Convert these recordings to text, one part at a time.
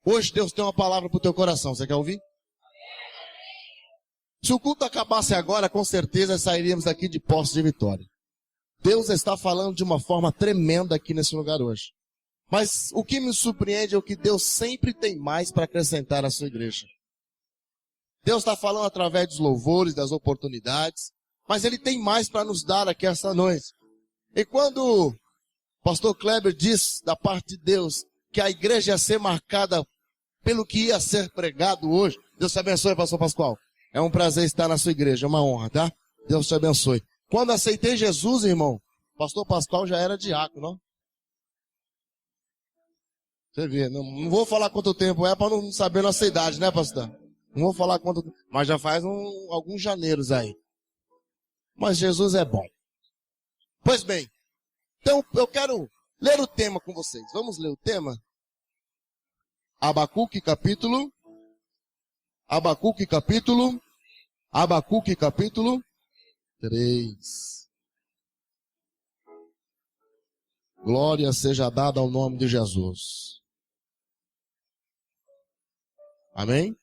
Hoje Deus tem uma palavra para o teu coração. Você quer ouvir? Se o culto acabasse agora, com certeza sairíamos daqui de Poços de Vitória. Deus está falando de uma forma tremenda aqui nesse lugar hoje. Mas o que me surpreende é o que Deus sempre tem mais para acrescentar à sua igreja. Deus está falando através dos louvores, das oportunidades, mas Ele tem mais para nos dar aqui essa noite. E quando o pastor Kleber diz da parte de Deus que a igreja ia ser marcada pelo que ia ser pregado hoje, Deus te abençoe, pastor Pascoal. É um prazer estar na sua igreja, é uma honra, tá? Deus te abençoe. Quando aceitei Jesus, irmão, pastor Pascoal já era diácono, não? Você vê, não vou falar quanto tempo é para não saber nossa idade, né, pastor? Não vou falar quanto, mas já faz alguns janeiros aí. Mas Jesus é bom. Pois bem, então eu quero ler o tema com vocês. Vamos ler o tema? Abacuque capítulo 3. Glória seja dada ao nome de Jesus. Amém?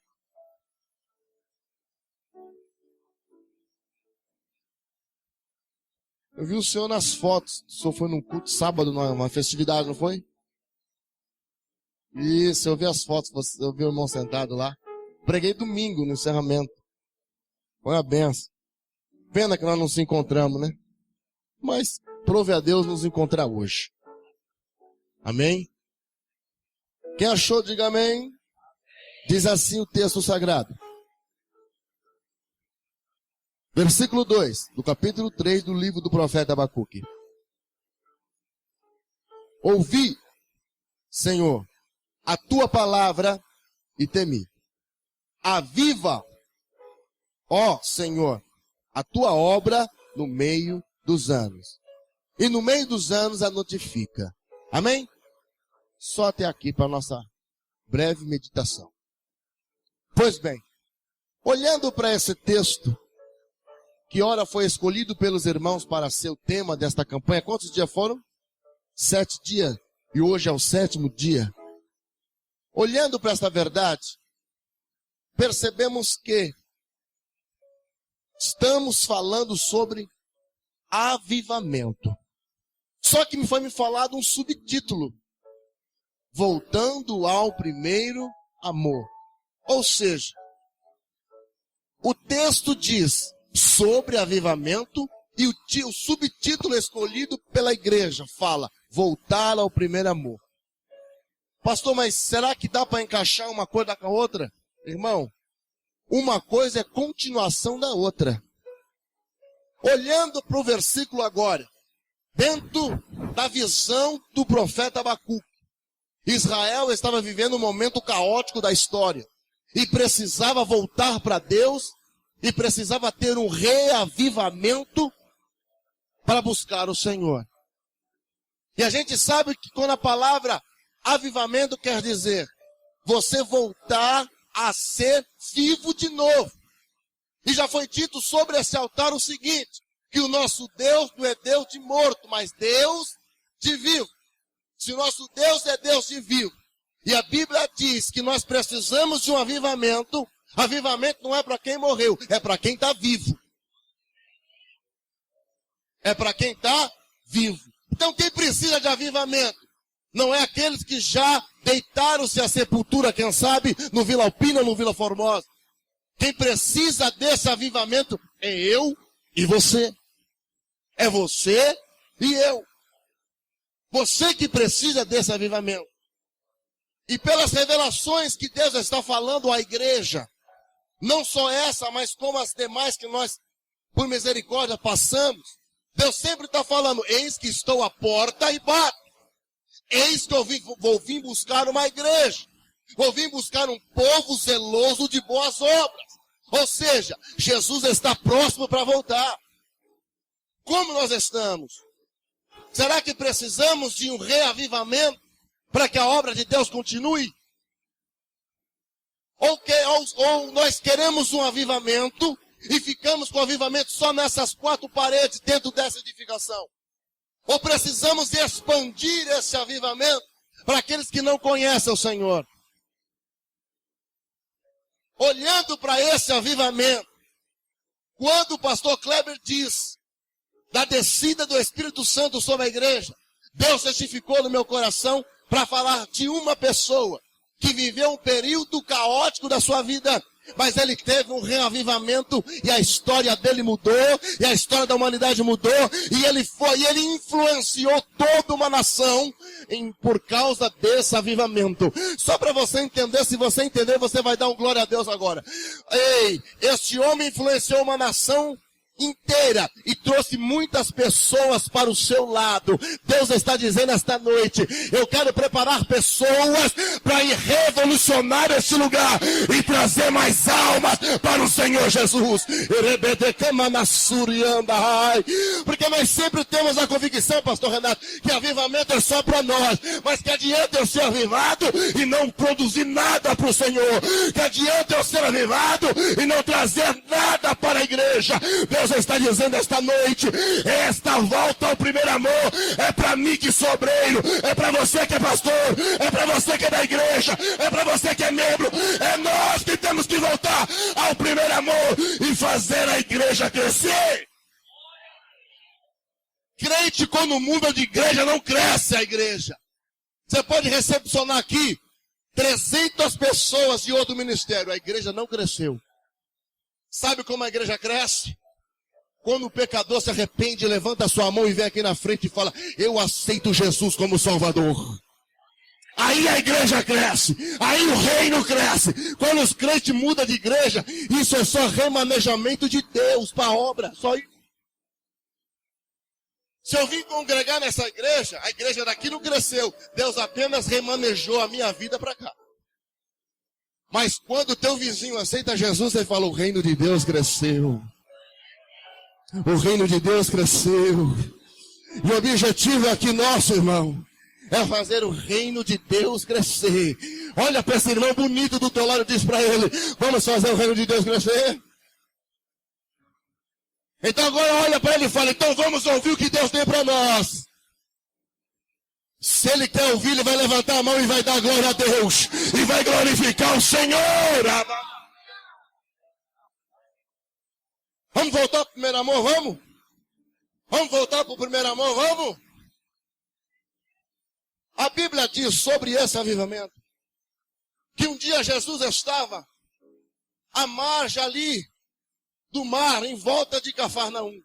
Eu vi o senhor nas fotos. O senhor foi num culto sábado, numa festividade, não foi? Isso, eu vi as fotos, eu vi o irmão sentado lá. Preguei domingo no encerramento. Foi uma benção. Pena que nós não nos encontramos, né? Mas prove a Deus nos encontrar hoje. Amém? Quem achou, diga amém. Diz assim o texto sagrado. Versículo 2, do capítulo 3 do livro do profeta Abacuque. Ouvi, Senhor, a tua palavra e temi. Aviva, ó Senhor, a tua obra no meio dos anos. E no meio dos anos a notifica. Amém? Só até aqui para a nossa breve meditação. Pois bem, olhando para esse texto, que ora foi escolhido pelos irmãos para ser o tema desta campanha, quantos dias foram? 7 dias. E hoje é o 7º dia. Olhando para esta verdade, percebemos que estamos falando sobre avivamento. Só que me foi falado um subtítulo. Voltando ao primeiro amor. Ou seja, o texto diz sobre avivamento e o subtítulo escolhido pela igreja fala voltar ao primeiro amor. Pastor, mas será que dá para encaixar uma coisa com a outra? Irmão, uma coisa é continuação da outra. Olhando para o versículo agora, dentro da visão do profeta Abacuque, Israel estava vivendo um momento caótico da história e precisava voltar para Deus e precisava ter um reavivamento para buscar o Senhor. E a gente sabe que quando a palavra avivamento quer dizer você voltar a ser vivo de novo. E já foi dito sobre esse altar o seguinte, que o nosso Deus não é Deus de morto, mas Deus de vivo. Se o nosso Deus é Deus de vivo, e a Bíblia diz que nós precisamos de um avivamento, avivamento não é para quem morreu, é para quem está vivo. É para quem está vivo. Então quem precisa de avivamento? Não é aqueles que já deitaram-se à sepultura, quem sabe, no Vila Alpina, no Vila Formosa. Quem precisa desse avivamento é eu e você. É você e eu. Você que precisa desse avivamento. E pelas revelações que Deus está falando à igreja, não só essa, mas como as demais que nós, por misericórdia, passamos, Deus sempre está falando, eis que estou à porta e bato. Eis que eu vou vir buscar uma igreja. Vou vir buscar um povo zeloso de boas obras. Ou seja, Jesus está próximo para voltar. Como nós estamos? Será que precisamos de um reavivamento para que a obra de Deus continue? Ou nós queremos um avivamento e ficamos com o avivamento só nessas 4 paredes dentro dessa edificação? Ou precisamos expandir esse avivamento para aqueles que não conhecem o Senhor? olhando para esse avivamento, quando o pastor Kleber diz da descida do Espírito Santo sobre a igreja, Deus testificou no meu coração para falar de uma pessoa que viveu um período caótico da sua vida, mas ele teve um reavivamento e a história dele mudou, e a história da humanidade mudou, e ele influenciou toda uma nação por causa desse avivamento. Só para você entender, se você entender, você vai dar um glória a Deus agora. Ei, este homem influenciou uma nação inteira e trouxe muitas pessoas para o seu lado. Deus está dizendo esta noite: eu quero preparar pessoas para ir revolucionar este lugar e trazer mais almas para o Senhor Jesus. Porque nós sempre temos a convicção, pastor Renato, que avivamento é só para nós, mas que adianta eu ser avivado e não produzir nada para o Senhor, que adianta eu ser avivado e não trazer nada para a igreja. Deus está dizendo esta noite: esta volta ao primeiro amor é para mim que sou obreiro, é para você que é pastor, é para você que é da igreja, é para você que é membro. É nós que temos que voltar ao primeiro amor e fazer a igreja crescer. Crente, quando muda de igreja, não cresce a igreja. Você pode recepcionar aqui 300 pessoas de outro ministério, a igreja não cresceu. Sabe como a igreja cresce? Quando o pecador se arrepende, levanta a sua mão e vem aqui na frente e fala: eu aceito Jesus como Salvador. Aí a igreja cresce, aí o reino cresce. Quando os crentes mudam de igreja, isso é só remanejamento de Deus para a obra, só isso. Se eu vim congregar nessa igreja, a igreja daqui não cresceu, Deus apenas remanejou a minha vida para cá. Mas quando o teu vizinho aceita Jesus, ele fala: o reino de Deus cresceu. O reino de Deus cresceu. E o objetivo aqui nosso, irmão, é fazer o reino de Deus crescer. Olha para esse irmão bonito do teu lado e diz para ele: vamos fazer o reino de Deus crescer? Então agora olha para ele e fala: então vamos ouvir o que Deus tem para nós. Se ele quer ouvir, ele vai levantar a mão e vai dar glória a Deus. E vai glorificar o Senhor. Vamos voltar para o primeiro amor, vamos? Vamos voltar para o primeiro amor, vamos? A Bíblia diz sobre esse avivamento que um dia Jesus estava à margem ali do mar, em volta de Cafarnaum.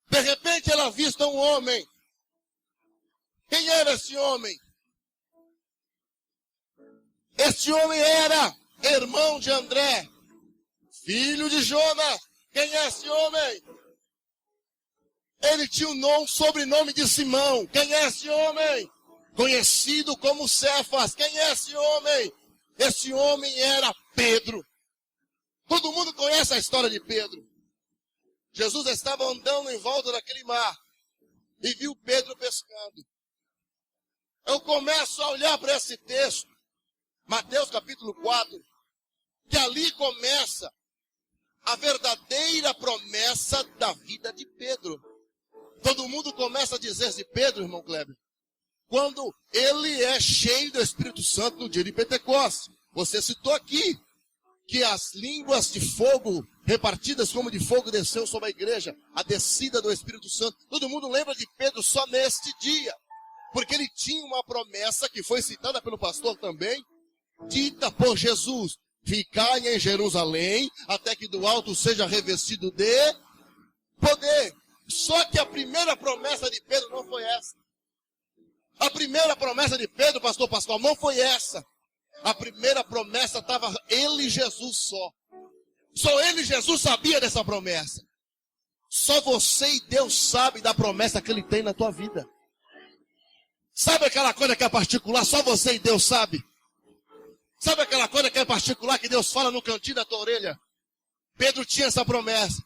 De repente ela avista um homem. Quem era esse homem? Esse homem era irmão de André, filho de Jonas. Quem é esse homem? Ele tinha um sobrenome de Simão. Quem é esse homem? Conhecido como Cefas. Quem é esse homem? Esse homem era Pedro. Todo mundo conhece a história de Pedro. Jesus estava andando em volta daquele mar e viu Pedro pescando. Eu começo a olhar para esse texto, Mateus capítulo 4, que ali começa a verdadeira promessa da vida de Pedro. Todo mundo começa a dizer de Pedro, irmão Kleber, quando ele é cheio do Espírito Santo no dia de Pentecostes. Você citou aqui que as línguas de fogo, repartidas como de fogo, desceu sobre a igreja, a descida do Espírito Santo. Todo mundo lembra de Pedro só neste dia, porque ele tinha uma promessa que foi citada pelo pastor também, dita por Jesus: ficai em Jerusalém, até que do alto seja revestido de poder. Só que a primeira promessa de Pedro não foi essa. A primeira promessa de Pedro, pastor Pascoal, não foi essa. A primeira promessa estava ele e Jesus só. Só ele e Jesus sabia dessa promessa. Só você e Deus sabe da promessa que ele tem na tua vida. Sabe aquela coisa que é particular? Só você e Deus sabe. Sabe aquela coisa que é particular que Deus fala no cantinho da tua orelha? Pedro tinha essa promessa.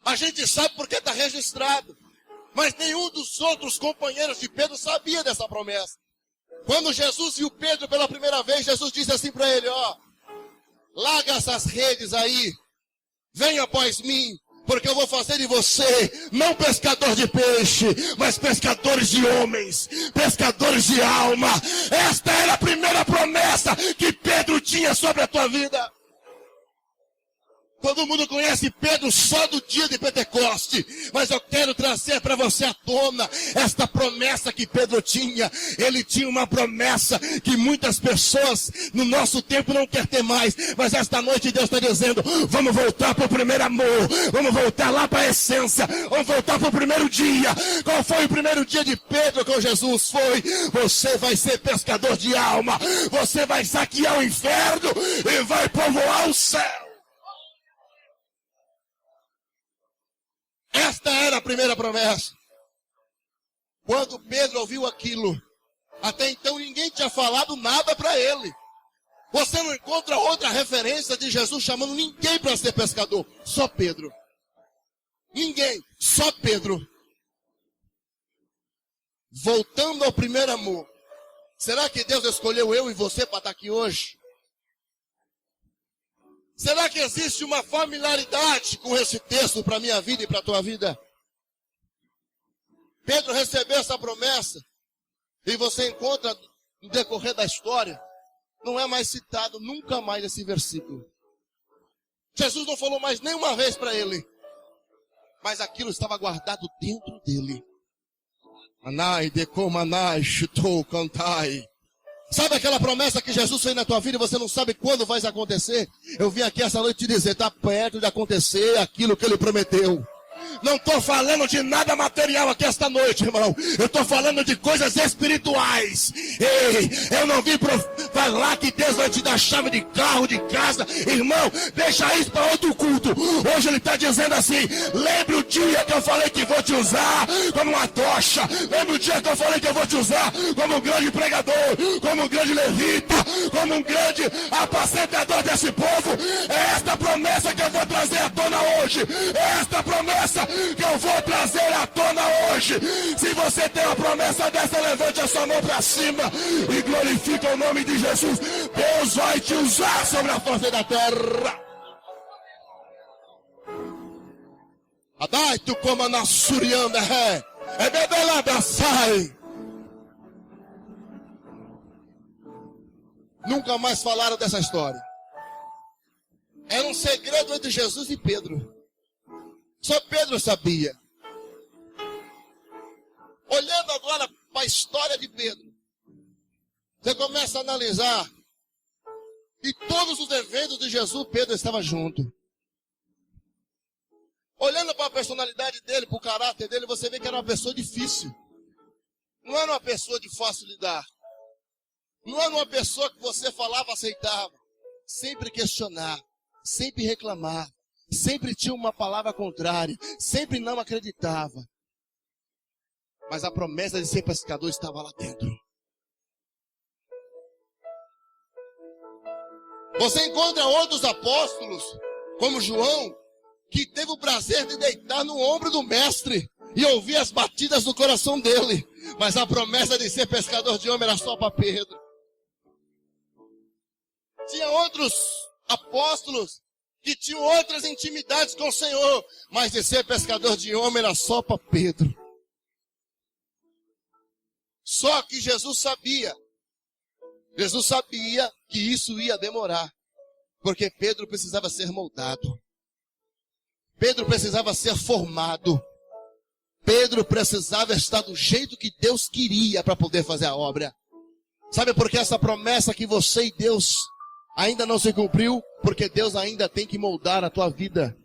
A gente sabe porque está registrado. Mas nenhum dos outros companheiros de Pedro sabia dessa promessa. Quando Jesus viu Pedro pela primeira vez, Jesus disse assim para ele: ó, larga essas redes aí, venha após mim, porque eu vou fazer de você, não pescador de peixe, mas pescadores de homens, pescadores de alma. Esta era a primeira promessa que Pedro tinha sobre a tua vida. Todo mundo conhece Pedro só do dia de Pentecoste, mas eu quero trazer para você à tona esta promessa que Pedro tinha. Ele tinha uma promessa que muitas pessoas no nosso tempo não quer ter mais, mas esta noite Deus está dizendo, vamos voltar para o primeiro amor, vamos voltar lá para a essência, vamos voltar para o primeiro dia. Qual foi o primeiro dia de Pedro com Jesus? Foi, você vai ser pescador de alma, você vai saquear o inferno e vai povoar o céu. Esta era a primeira promessa. Quando Pedro ouviu aquilo, até então ninguém tinha falado nada para ele. Você não encontra outra referência de Jesus chamando ninguém para ser pescador. Só Pedro. Ninguém, só Pedro. Voltando ao primeiro amor. Será que Deus escolheu eu e você para estar aqui hoje? Será que existe uma familiaridade com esse texto para a minha vida e para a tua vida? Pedro recebeu essa promessa e você encontra no decorrer da história, não é mais citado nunca mais esse versículo. Jesus não falou mais nenhuma vez para ele, mas aquilo estava guardado dentro dele. Anai, decomanai, chutou, cantai. Sabe aquela promessa que Jesus fez na tua vida e você não sabe quando vai acontecer? Eu vim aqui essa noite te dizer, está perto de acontecer aquilo que ele prometeu. Não estou falando de nada material aqui esta noite, irmão. Eu estou falando de coisas espirituais. Ei, eu não vim falar que Deus vai te dar chave de carro, de casa. Irmão, deixa isso para outro culto. Hoje ele está dizendo assim, lembre o dia que eu falei que vou te usar como uma tocha. Lembre o dia que eu falei que eu vou te usar como um grande pregador, como um grande levita, como um grande apacentador desse povo. É esta promessa que eu vou trazer à tona hoje. É esta promessa que eu vou trazer à tona hoje. Se você tem uma promessa dessa, levante a sua mão para cima e glorifique o nome de Jesus. Deus vai te usar sobre a face da terra. Adai tu como na surianda é bebelada sai. Nunca mais falaram dessa história. Era um segredo entre Jesus e Pedro. Só Pedro sabia. Olhando agora para a história de Pedro, você começa a analisar. E todos os eventos de Jesus, Pedro estava junto. Olhando para a personalidade dele, para o caráter dele, você vê que era uma pessoa difícil. Não era uma pessoa de fácil lidar. Não era uma pessoa que você falava, aceitava. Sempre questionar, sempre reclamar. Sempre tinha uma palavra contrária, sempre não acreditava. Mas a promessa de ser pescador estava lá dentro. Você encontra outros apóstolos, como João, que teve o prazer de deitar no ombro do mestre e ouvir as batidas do coração dele. Mas a promessa de ser pescador de homem era só para Pedro. Tinha outros apóstolos que tinham outras intimidades com o Senhor, mas de ser pescador de homem era só para Pedro. Só que Jesus sabia que isso ia demorar, porque Pedro precisava ser moldado, Pedro precisava ser formado, Pedro precisava estar do jeito que Deus queria para poder fazer a obra. Sabe por que essa promessa que você e Deus ainda não se cumpriu? Porque Deus ainda tem que moldar a tua vida.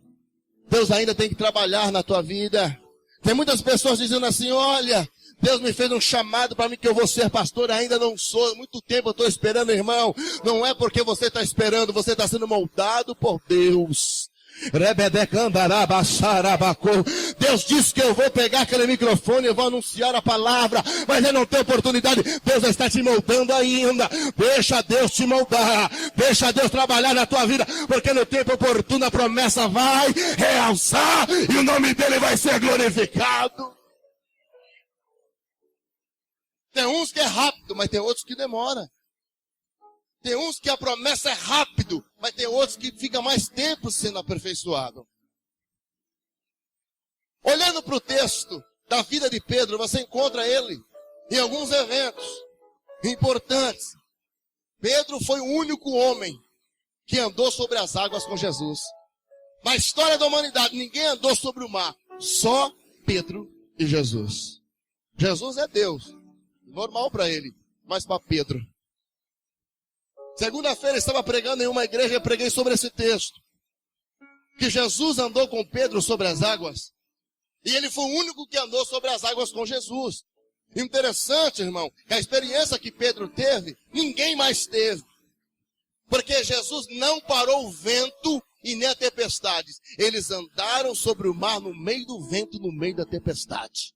Deus ainda tem que trabalhar na tua vida. Tem muitas pessoas dizendo assim, olha, Deus me fez um chamado para mim que eu vou ser pastor, ainda não sou. Muito tempo eu estou esperando, irmão. Não é porque você está esperando, você está sendo moldado por Deus. Deus disse que eu vou pegar aquele microfone e vou anunciar a palavra, mas eu não tenho oportunidade. Deus está te moldando ainda. Deixa Deus te moldar, deixa Deus trabalhar na tua vida, porque no tempo oportuno a promessa vai realçar e o nome dele vai ser glorificado. Tem uns que é rápido, mas tem outros que demora. Tem uns que a promessa é rápido, mas tem outros que fica mais tempo sendo aperfeiçoado. Olhando para o texto da vida de Pedro, você encontra ele em alguns eventos importantes. Pedro foi o único homem que andou sobre as águas com Jesus. Na história da humanidade, ninguém andou sobre o mar. Só Pedro e Jesus. Jesus é Deus. Normal para ele. Mas para Pedro. Segunda-feira eu estava pregando em uma igreja e eu preguei sobre esse texto. Que Jesus andou com Pedro sobre as águas. E ele foi o único que andou sobre as águas com Jesus. Interessante, irmão, que a experiência que Pedro teve, ninguém mais teve. Porque Jesus não parou o vento e nem a tempestade. Eles andaram sobre o mar no meio do vento, no meio da tempestade.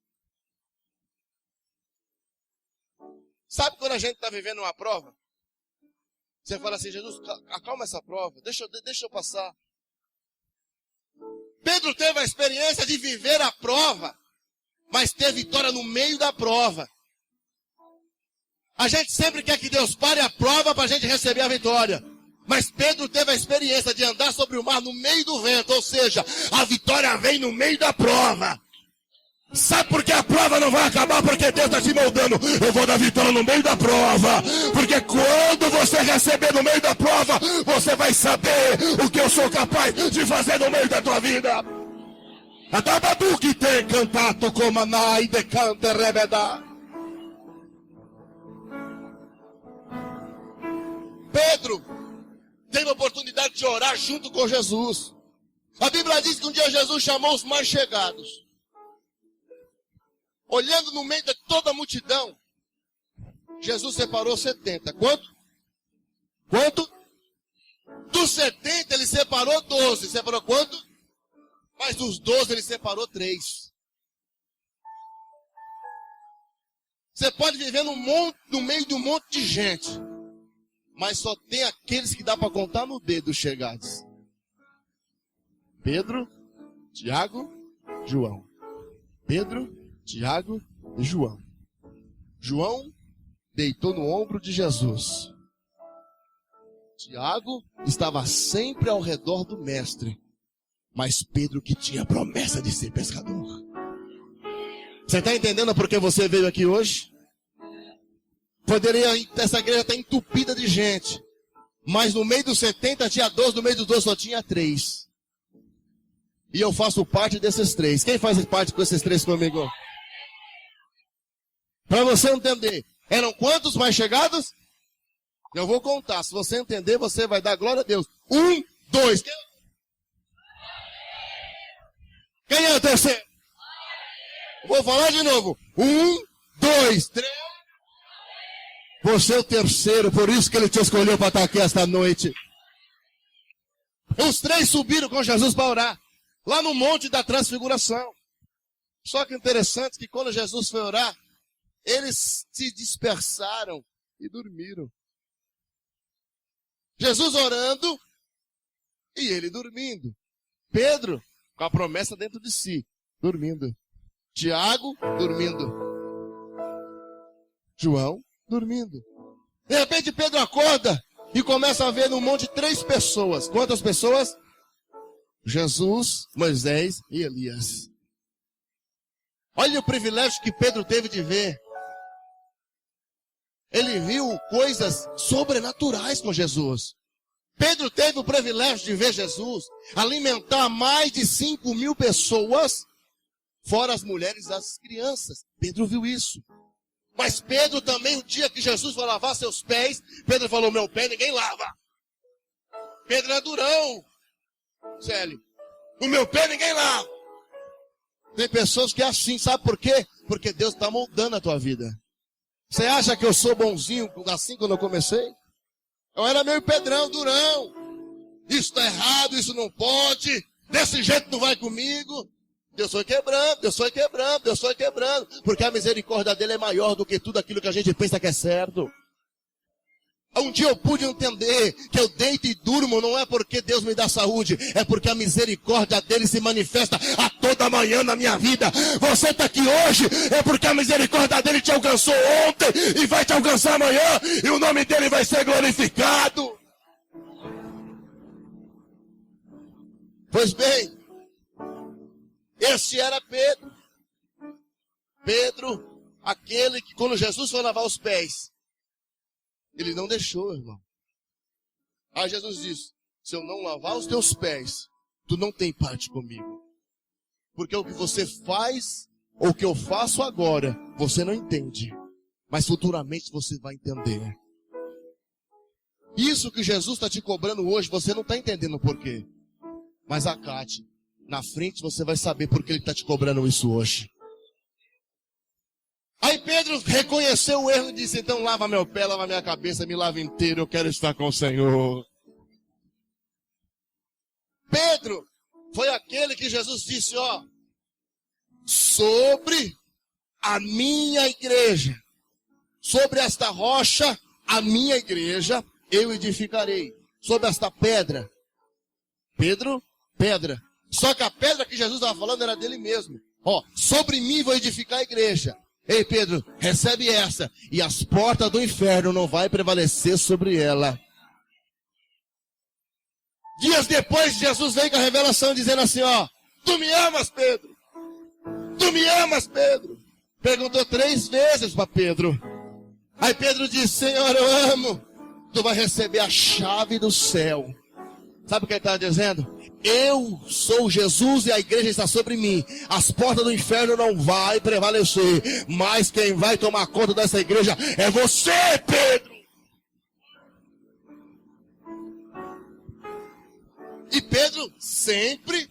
Sabe quando a gente está vivendo uma prova? Você fala assim, Jesus, acalma essa prova, deixa eu passar. Pedro teve a experiência de viver a prova, mas ter vitória no meio da prova. A gente sempre quer que Deus pare a prova para a gente receber a vitória. Mas Pedro teve a experiência de andar sobre o mar no meio do vento, ou seja, a vitória vem no meio da prova. Sabe por que a prova não vai acabar? Porque Deus está te moldando. Eu vou dar vitória no meio da prova. Porque quando você receber no meio da prova, você vai saber o que eu sou capaz de fazer no meio da tua vida. Adabadu que tem cantato como anai de canta rebeda. Pedro teve a oportunidade de orar junto com Jesus. A Bíblia diz que um dia Jesus chamou os mais chegados. Olhando no meio de toda a multidão, Jesus separou 70. Quanto? Quanto? Dos 70 ele separou 12. Separou quanto? Mas dos 12 ele separou 3. Você pode viver no meio de um monte de gente, mas só tem aqueles que dá para contar no dedo chegados. Pedro, Tiago, João. Pedro, Tiago e João. João deitou no ombro de Jesus. Tiago estava sempre ao redor do mestre. Mas Pedro que tinha a promessa de ser pescador. Você está entendendo por que você veio aqui hoje? Essa igreja está entupida de gente. Mas no meio dos 70 tinha 12, no meio dos 12 só tinha 3. E eu faço parte desses 3. Quem faz parte com esses 3 comigo? Para você entender, eram quantos mais chegados? Eu vou contar. Se você entender, você vai dar glória a Deus. 1, 2. Quem é o terceiro? Vou falar de novo. 1, 2, 3. Você é o terceiro, por isso que ele te escolheu para estar aqui esta noite. Os 3 subiram com Jesus para orar. Lá no Monte da Transfiguração. Só que interessante que quando Jesus foi orar, eles se dispersaram e dormiram. Jesus orando e ele dormindo. Pedro, com a promessa dentro de si, dormindo. Tiago, dormindo. João, dormindo. De repente Pedro acorda e começa a ver no monte 3 pessoas. Quantas pessoas? Jesus, Moisés e Elias. Olha o privilégio que Pedro teve de ver. Ele viu coisas sobrenaturais com Jesus. Pedro teve o privilégio de ver Jesus alimentar mais de 5.000 pessoas, fora as mulheres e as crianças. Pedro viu isso. Mas Pedro também, o dia que Jesus foi lavar seus pés, Pedro falou, meu pé ninguém lava. Pedro é durão. Célio, o meu pé ninguém lava. Tem pessoas que é assim, sabe por quê? Porque Deus está moldando a tua vida. Você acha que eu sou bonzinho assim quando eu comecei? Eu era meio pedrão, durão. Isso está errado, isso não pode. Desse jeito não vai comigo. Deus foi quebrando, Deus foi quebrando, Deus foi quebrando. Porque a misericórdia dele é maior do que tudo aquilo que a gente pensa que é certo. Um dia eu pude entender que eu deito e durmo não é porque Deus me dá saúde, é porque a misericórdia dele se manifesta a toda manhã na minha vida. Você está aqui hoje é porque a misericórdia dele te alcançou ontem e vai te alcançar amanhã e o nome dele vai ser glorificado. Pois bem, esse era Pedro. Pedro, aquele que quando Jesus foi lavar os pés, ele não deixou, irmão. Aí Jesus disse, se eu não lavar os teus pés, tu não tem parte comigo. Porque o que você faz, ou o que eu faço agora, você não entende. Mas futuramente você vai entender. Isso que Jesus está te cobrando hoje, você não está entendendo por quê. Mas acate. Na frente você vai saber por que ele está te cobrando isso hoje. Aí Pedro reconheceu o erro e disse, então lava meu pé, lava minha cabeça, me lava inteiro, eu quero estar com o Senhor. Pedro foi aquele que Jesus disse, ó, sobre a minha igreja, sobre esta rocha, a minha igreja, eu edificarei. Sobre esta pedra. Pedro, pedra. Só que a pedra que Jesus estava falando era dele mesmo. Ó, sobre mim vou edificar a igreja. Ei Pedro, recebe essa. E as portas do inferno não vai prevalecer sobre ela. Dias depois, Jesus veio com a revelação dizendo assim, ó. Tu me amas, Pedro? Tu me amas, Pedro? Perguntou 3 vezes para Pedro. Aí Pedro disse, Senhor, eu amo. Tu vai receber a chave do céu. Sabe o que ele está dizendo? Eu sou Jesus e a igreja está sobre mim. As portas do inferno não vai prevalecer. Mas quem vai tomar conta dessa igreja é você, Pedro. E Pedro sempre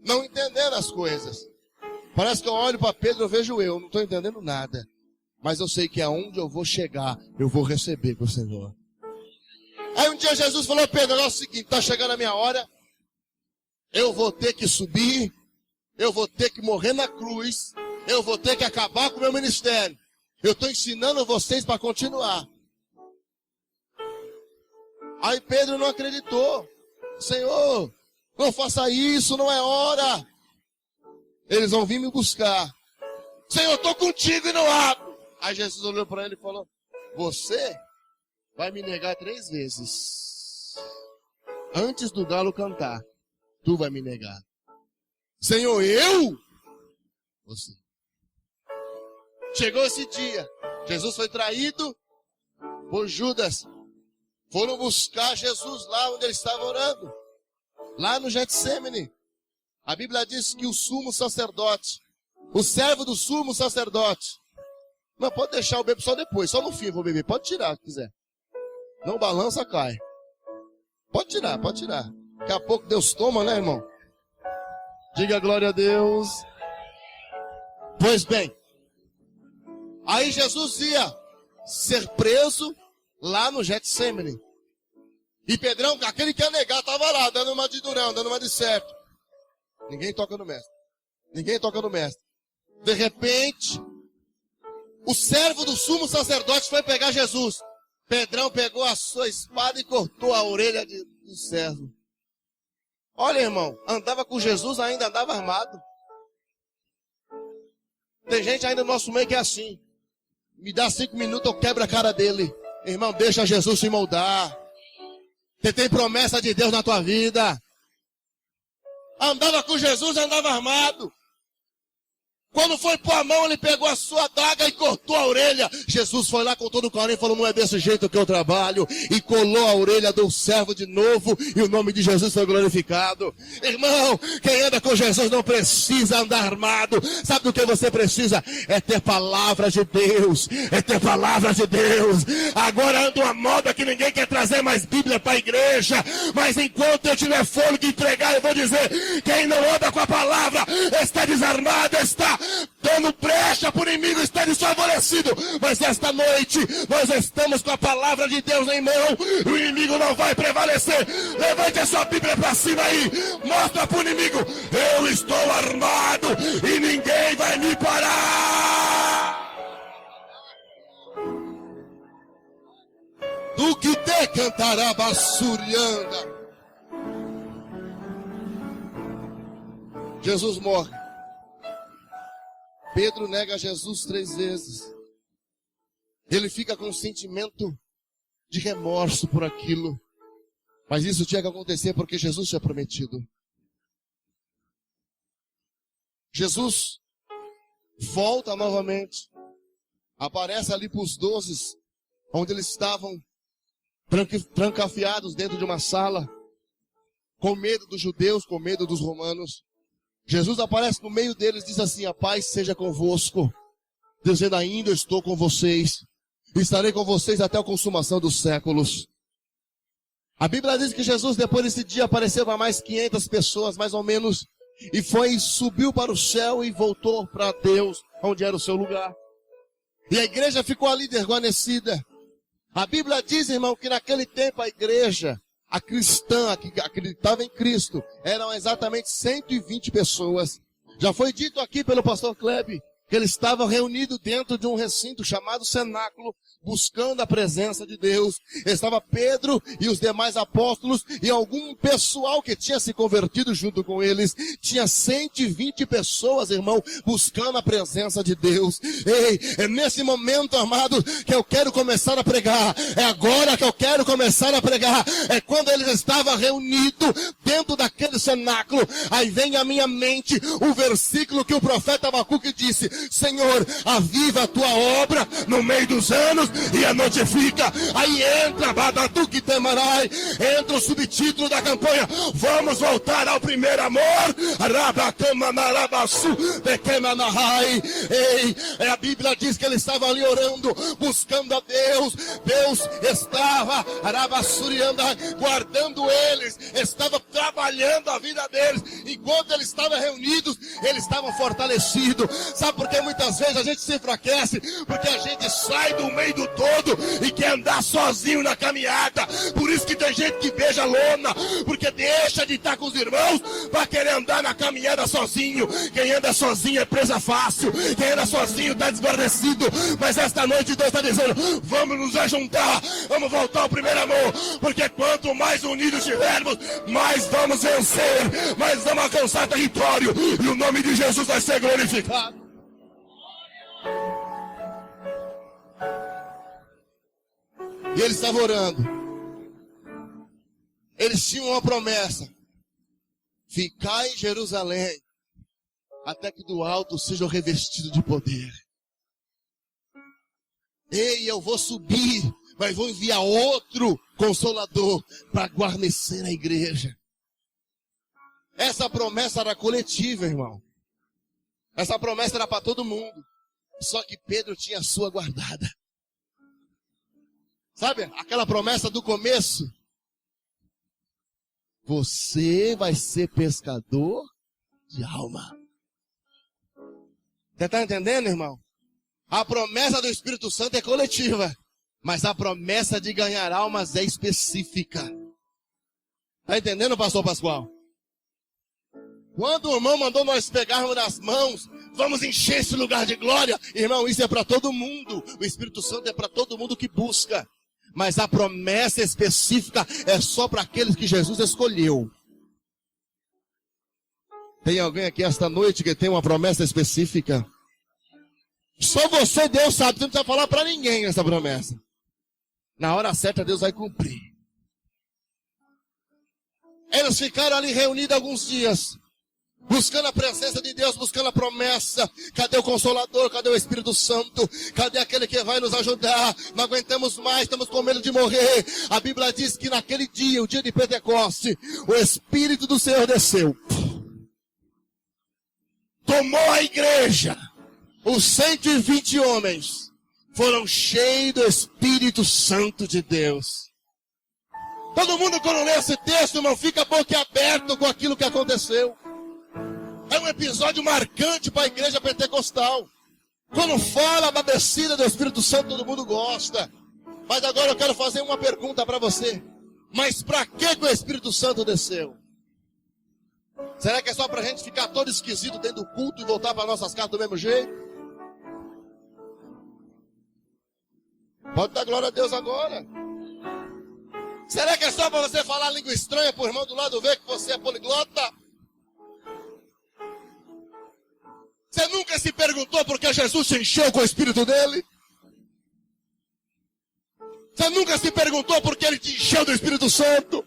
não entendendo as coisas. Parece que eu olho para Pedro, eu vejo eu, não estou entendendo nada. Mas eu sei que aonde eu vou chegar, eu vou receber com o Senhor. Aí um dia Jesus falou, Pedro, é o seguinte, está chegando a minha hora. Eu vou ter que subir, eu vou ter que morrer na cruz, eu vou ter que acabar com o meu ministério. Eu estou ensinando vocês para continuar. Aí Pedro não acreditou. Senhor, não faça isso, não é hora. Eles vão vir me buscar. Senhor, eu estou contigo e não abro. Aí Jesus olhou para ele e falou, você vai me negar 3 vezes. Antes do galo cantar, tu vai me negar. Senhor, eu? Você. Chegou esse dia. Jesus foi traído por Judas. Foram buscar Jesus lá onde ele estava orando. Lá no Getsêmani. A Bíblia diz que o sumo sacerdote, o servo do sumo sacerdote, não pode deixar o bebê só depois, só no fim vou beber. Pode tirar se quiser. Não balança, cai. Pode tirar, pode tirar. Daqui a pouco Deus toma, né, irmão? Diga glória a Deus. Pois bem, aí Jesus ia ser preso lá no Getsêmani. E Pedrão, aquele que ia negar, estava lá, dando uma de durão, dando uma de certo. Ninguém toca no mestre. Ninguém toca no mestre. De repente, o servo do sumo sacerdote foi pegar Jesus. Pedrão pegou a sua espada e cortou a orelha do servo. Olha, irmão, andava com Jesus, ainda andava armado. Tem gente ainda no nosso meio que é assim. Me dá 5 minutos, eu quebro a cara dele. Irmão, deixa Jesus se moldar. Você tem promessa de Deus na tua vida. Andava com Jesus, andava armado. Quando foi pôr a mão, ele pegou a sua adaga e cortou a orelha. Jesus foi lá com todo o carinho e falou, não é desse jeito que eu trabalho. E colou a orelha do servo de novo. E o nome de Jesus foi glorificado. Irmão, quem anda com Jesus não precisa andar armado. Sabe do que você precisa? É ter palavra de Deus. É ter palavra de Deus. Agora anda uma moda que ninguém quer trazer mais Bíblia para a igreja. Mas enquanto eu tiver fôlego de pregar, eu vou dizer, quem não anda com a palavra está desarmado, está dando brecha para o inimigo, está desfavorecido. Mas esta noite nós estamos com a palavra de Deus em mão. O inimigo não vai prevalecer. Levante a sua Bíblia para cima aí. Mostra para o inimigo, eu estou armado e ninguém vai me parar. Do que te cantará bassurianda. Jesus morre. Pedro nega Jesus 3 vezes. Ele fica com um sentimento de remorso por aquilo. Mas isso tinha que acontecer porque Jesus tinha prometido. Jesus volta novamente. Aparece ali para os 12, onde eles estavam trancafiados dentro de uma sala. com medo dos judeus, com medo dos romanos. Jesus aparece no meio deles e diz assim: a paz seja convosco, dizendo: ainda estou com vocês, estarei com vocês até a consumação dos séculos. A Bíblia diz que Jesus, depois desse dia, apareceu para mais 500 pessoas, mais ou menos, e subiu para o céu e voltou para Deus, onde era o seu lugar. E a igreja ficou ali desguarnecida. A Bíblia diz, irmão, que naquele tempo a igreja, a cristã, a que acreditava em Cristo, eram exatamente 120 pessoas. Já foi dito aqui pelo pastor Klebe que eles estavam reunidos dentro de um recinto chamado cenáculo, buscando a presença de Deus. Estava Pedro e os demais apóstolos e algum pessoal que tinha se convertido junto com eles. Tinha 120 pessoas, irmão, buscando a presença de Deus. Ei, é nesse momento, amado, que eu quero começar a pregar. É agora que eu quero começar a pregar. É quando eles estavam reunidos dentro daquele cenáculo. Aí vem à minha mente o versículo que o profeta Abacuque disse: Senhor, aviva a tua obra no meio dos anos e a notifica. Aí entra Badatuque Temarai, entra o subtítulo da campanha: vamos voltar ao primeiro amor. Ei, a Bíblia diz que ele estava ali orando, buscando a Deus. Deus estava guardando eles, estava trabalhando a vida deles. Enquanto eles estavam reunidos, eles estavam fortalecidos. Sabe por que muitas vezes a gente se enfraquece? Porque a gente sai do meio do todo e quer andar sozinho na caminhada. Por isso que tem gente que beija a lona, porque deixa de estar com os irmãos para querer andar na caminhada sozinho. Quem anda sozinho é presa fácil, quem anda sozinho está desguarnecido. Mas esta noite Deus está dizendo: vamos nos ajuntar, vamos voltar ao primeiro amor, porque quanto mais unidos estivermos, mais vamos vencer, mais vamos alcançar território, e o nome de Jesus vai ser glorificado. E eles estavam orando. Eles tinham uma promessa: ficai em Jerusalém, até que do alto sejam revestidos de poder. Ei, eu vou subir, mas vou enviar outro Consolador para guarnecer a igreja. Essa promessa era coletiva, irmão. Essa promessa era para todo mundo. Só que Pedro tinha a sua guardada. Sabe aquela promessa do começo? Você vai ser pescador de alma. Você está entendendo, irmão? A promessa do Espírito Santo é coletiva, mas a promessa de ganhar almas é específica. Está entendendo, pastor Pascoal? Quando o irmão mandou nós pegarmos nas mãos, vamos encher esse lugar de glória, irmão, isso é para todo mundo. O Espírito Santo é para todo mundo que busca. Mas a promessa específica é só para aqueles que Jesus escolheu. Tem alguém aqui esta noite que tem uma promessa específica? Só você, Deus sabe, você não precisa falar para ninguém essa promessa. Na hora certa, Deus vai cumprir. Eles ficaram ali reunidos alguns dias, buscando a presença de Deus, buscando a promessa. Cadê o Consolador? Cadê o Espírito Santo? Cadê aquele que vai nos ajudar? Não aguentamos mais, estamos com medo de morrer. A Bíblia diz que naquele dia, o dia de Pentecoste, o Espírito do Senhor desceu, tomou a igreja. Os 120 homens foram cheios do Espírito Santo de Deus. Todo mundo, quando lê esse texto, irmão, fica boquiaberto com aquilo que aconteceu. É um episódio marcante para a igreja pentecostal. Quando fala da descida do Espírito Santo, todo mundo gosta. Mas agora eu quero fazer uma pergunta para você. Mas para que o Espírito Santo desceu? Será que é só para a gente ficar todo esquisito dentro do culto e voltar para nossas casas do mesmo jeito? Pode dar glória a Deus agora. Será que é só para você falar língua estranha para o irmão do lado ver que você é poliglota? Você nunca se perguntou por que Jesus se encheu com o Espírito dele? Você nunca se perguntou por que ele te encheu do Espírito Santo?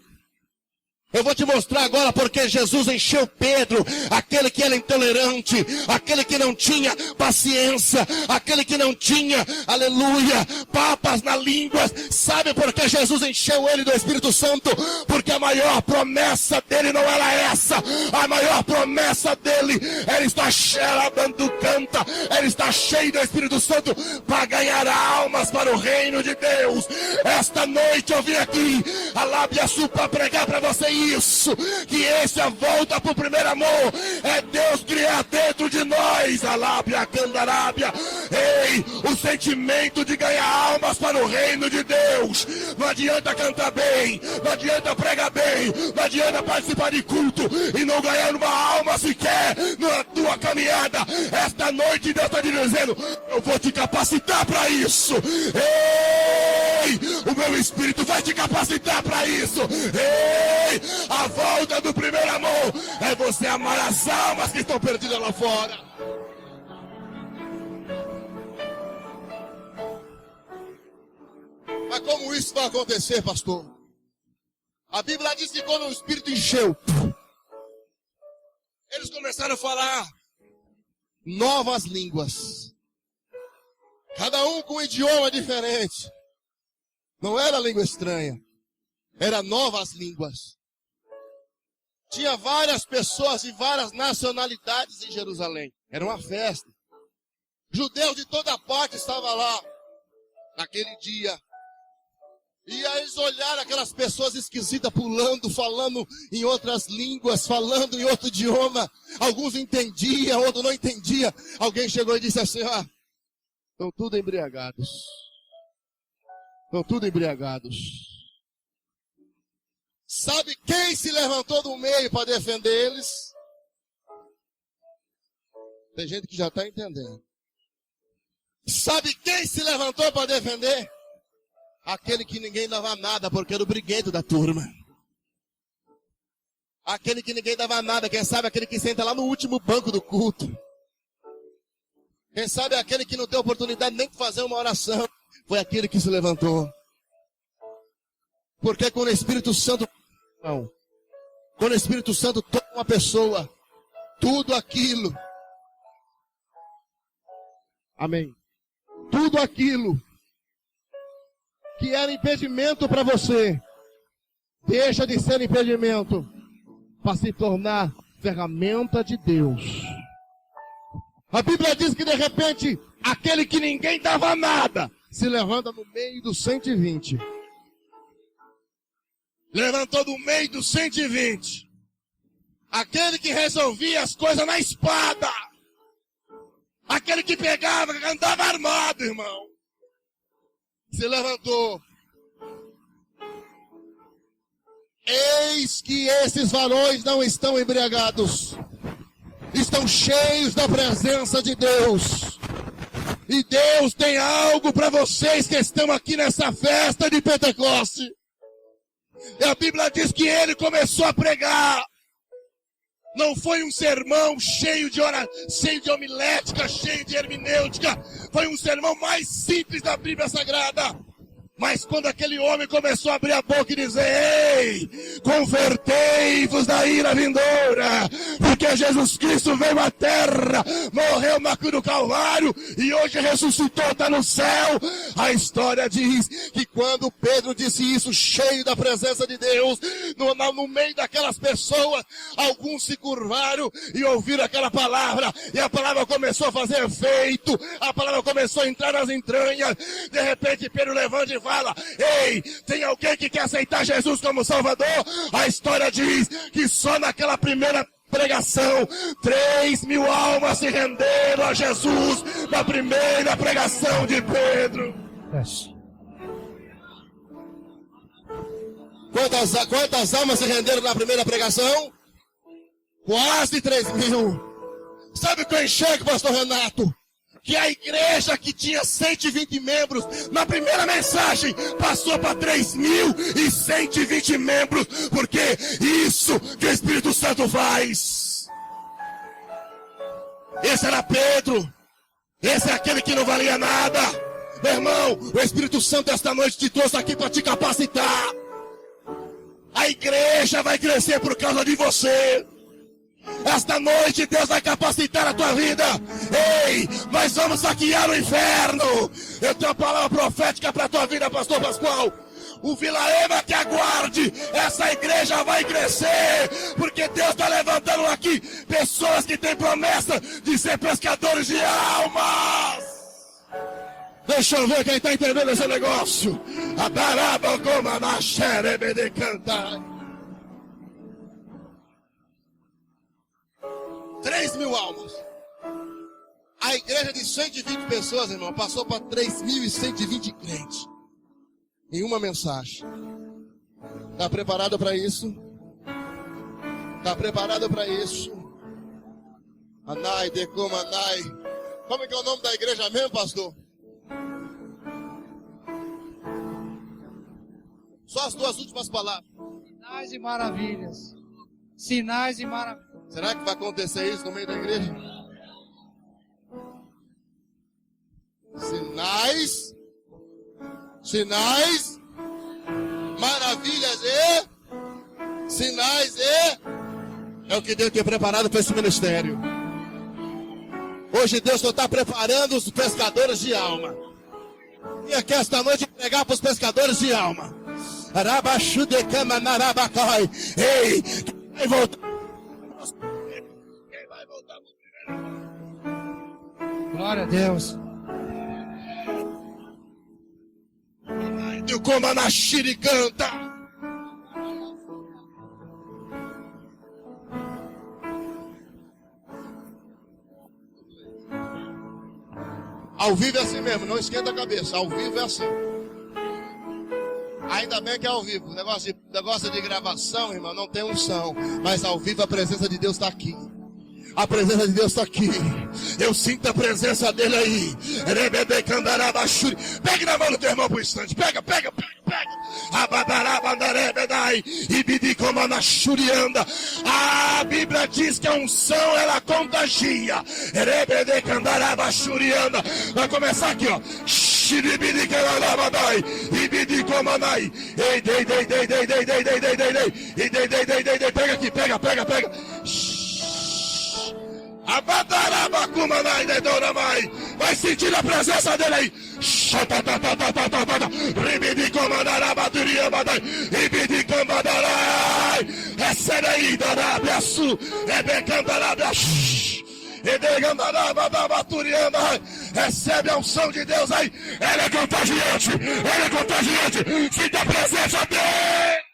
Eu vou te mostrar agora porque Jesus encheu Pedro, aquele que era intolerante, aquele que não tinha paciência, aquele que não tinha, aleluia, papas na língua. Sabe por que Jesus encheu ele do Espírito Santo? Porque a maior promessa dele não era essa. A maior promessa dele era estar ele está cheio do Espírito Santo para ganhar almas para o reino de Deus. Esta noite eu vim aqui, a lábia sul, para pregar para você isso, que essa é a volta para o primeiro amor, é Deus criar dentro de nós, a lábia, a candarábia, ei, o sentimento de ganhar almas para o reino de Deus. Não adianta cantar bem, não adianta pregar bem, não adianta participar de culto e não ganhar uma alma sequer na tua caminhada. Esta noite Deus está te dizendo, eu vou te capacitar para isso, ei, o meu Espírito vai te capacitar para isso, ei, a volta do primeiro amor é você amar as almas que estão perdidas lá fora. Mas como isso vai acontecer, pastor? A Bíblia diz que quando o Espírito encheu, eles começaram a falar novas línguas. Cada um com um idioma diferente. Não era língua estranha. Era novas línguas. Tinha várias pessoas de várias nacionalidades em Jerusalém. Era uma festa. Judeus de toda parte estavam lá naquele dia. E aí eles olharam aquelas pessoas esquisitas pulando, falando em outras línguas, falando em outro idioma. Alguns entendiam, outros não entendiam. Alguém chegou e disse assim, estão tudo embriagados. Estão tudo embriagados. Sabe quem se levantou do meio para defender eles? Tem gente que já está entendendo. Sabe quem se levantou para defender? Aquele que ninguém dava nada, porque era o briguento da turma. Aquele que ninguém dava nada, quem sabe aquele que senta lá no último banco do culto. Quem sabe aquele que não tem oportunidade nem de fazer uma oração. Foi aquele que se levantou. Porque quando o Espírito Santo... Não. Quando o Espírito Santo toma uma pessoa, tudo aquilo... Amém. Tudo aquilo que era impedimento para você, deixa de ser impedimento para se tornar ferramenta de Deus. A Bíblia diz que de repente, aquele que ninguém dava nada, se levanta no meio dos 120. Levantou do meio dos 120. Aquele que resolvia as coisas na espada. Aquele que pegava, andava armado, irmão. Se levantou. Eis que esses varões não estão embriagados. Estão cheios da presença de Deus. E Deus tem algo para vocês que estão aqui nessa festa de Pentecoste. E a Bíblia diz que ele começou a pregar. Não foi um sermão cheio de homilética, cheio de hermenêutica. Foi um sermão mais simples da Bíblia Sagrada. Mas quando aquele homem começou a abrir a boca e dizer, ei, convertei-vos da ira vindoura, porque Jesus Cristo veio à terra, morreu na cruz do Calvário e hoje ressuscitou, está no céu. A história diz que quando Pedro disse isso, cheio da presença de Deus, no meio daquelas pessoas, alguns se curvaram e ouviram aquela palavra, e a palavra começou a fazer efeito, a palavra começou a entrar nas entranhas. De repente Pedro levanta e fala, ei, tem alguém que quer aceitar Jesus como Salvador? A história diz que só naquela primeira pregação, 3.000 almas se renderam a Jesus na primeira pregação de Pedro. Yes. Quantas almas se renderam na primeira pregação? Quase 3.000. Sabe o que eu enxergo, pastor Renato? Que a igreja que tinha 120 membros, na primeira mensagem, passou para 3.120 membros, porque isso que o Espírito Santo faz. Esse era Pedro, esse é aquele que não valia nada. Meu irmão, o Espírito Santo esta noite te trouxe aqui para te capacitar. A a igreja vai crescer por causa de você. Esta noite Deus vai capacitar a tua vida. Ei, nós vamos saquear o inferno. Eu tenho uma palavra profética para a tua vida, pastor Pascoal. O Vila Ema que aguarde, essa igreja vai crescer, porque Deus está levantando aqui pessoas que têm promessa de ser pescadores de almas. Deixa eu ver quem está entendendo esse negócio. A baraba como na xerebe de cantar. 3.000 almas. A igreja de 120 pessoas, irmão, passou para 3.120 crentes. Em uma mensagem. Está preparado para isso? Está preparado para isso? Anai, decoma, anai. Como é que é o nome da igreja mesmo, pastor? Só as duas últimas palavras. Sinais e maravilhas. Sinais e maravilhas. Será que vai acontecer isso no meio da igreja? Sinais, maravilhas e sinais é o que Deus tem preparado para esse ministério. Hoje Deus só está preparando os pescadores de alma. E aqui esta noite entregar para os pescadores de alma. Ei, quem vai voltar? Quem vai voltar? Glória a Deus. E como na xiricanta. Ao vivo é assim mesmo, não esquenta a cabeça. Ao vivo é assim. Ainda bem que é ao vivo. Negócio de gravação, irmão, não tem unção. Mas ao vivo a presença de Deus está aqui. A presença de Deus está aqui. Eu sinto a presença dele aí. Pega na mão do teu irmão pro instante. Pega. A Bíblia diz que a unção ela contagia. Vai começar aqui, ó. Pega aqui, pega. Vai sentir a presença dele aí. Recebe aí, recebe a unção de Deus aí. Ela é contagiante. Sinta a presença dele.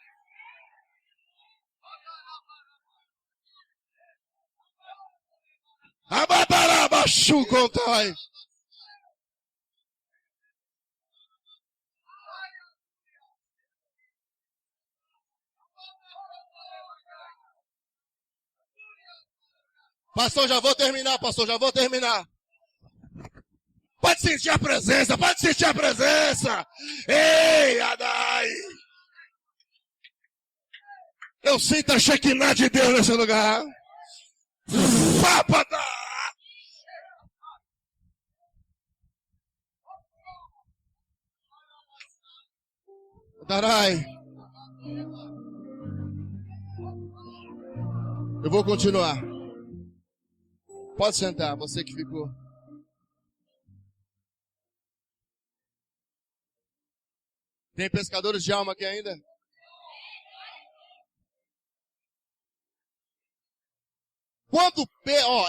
Ababarabaxu contai. Pastor, já vou terminar. Pode sentir a presença. Ei, Adai. Eu sinto a Shekinah de Deus nesse lugar. Papata. Darai. Eu vou continuar. Pode sentar, você que ficou. Tem pescadores de alma aqui ainda?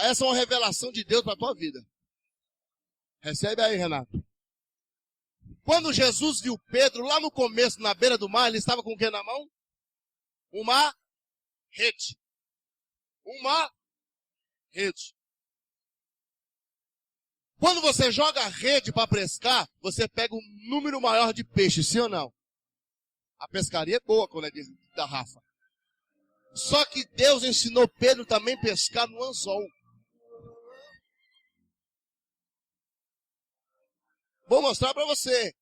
Essa é uma revelação de Deus para a tua vida. Recebe aí, Renato. Quando Jesus viu Pedro lá no começo, na beira do mar, ele estava com o que na mão? Uma rede. Quando você joga a rede para pescar, você pega um número maior de peixes, sim ou não? A pescaria é boa quando é de garrafa. Só que Deus ensinou Pedro também a pescar no anzol. Vou mostrar para você.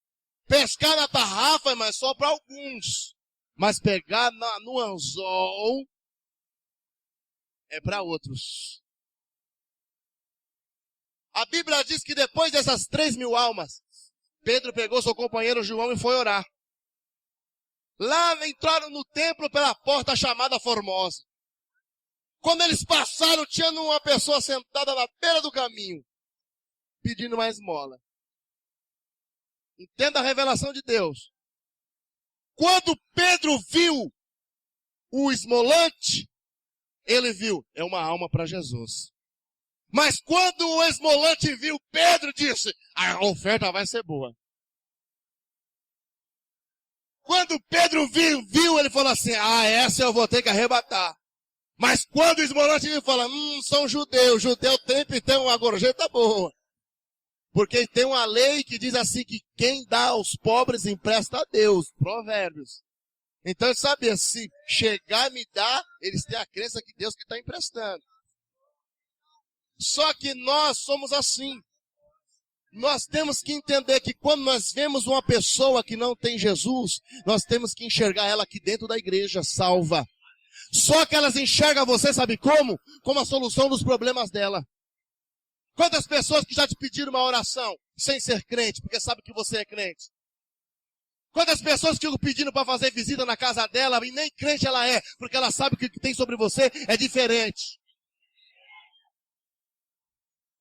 Pescar na tarrafa, mas só para alguns. Mas pegar no anzol é para outros. A Bíblia diz que depois dessas 3.000 almas, Pedro pegou seu companheiro João e foi orar. Lá entraram no templo pela porta chamada Formosa. Quando eles passaram, tinha uma pessoa sentada na beira do caminho, pedindo uma esmola. Entenda a revelação de Deus. Quando Pedro viu o esmolante, ele viu, é uma alma para Jesus. Mas quando o esmolante viu Pedro, disse, a oferta vai ser boa. Quando Pedro viu, ele falou assim, essa eu vou ter que arrebatar. Mas quando o esmolante viu, fala, são judeus, judeu sempre tem uma gorjeta boa. Porque tem uma lei que diz assim, que quem dá aos pobres empresta a Deus, Provérbios. Então ele sabia, se chegar e me dar, eles têm a crença que Deus que está emprestando. Só que nós somos assim. Nós temos que entender que quando nós vemos uma pessoa que não tem Jesus, nós temos que enxergar ela aqui dentro da igreja, salva. Só que elas enxergam você, sabe como? Como a solução dos problemas dela. Quantas pessoas que já te pediram uma oração sem ser crente, porque sabe que você é crente? Quantas pessoas que ficam pedindo para fazer visita na casa dela e nem crente ela é, porque ela sabe que o que tem sobre você é diferente.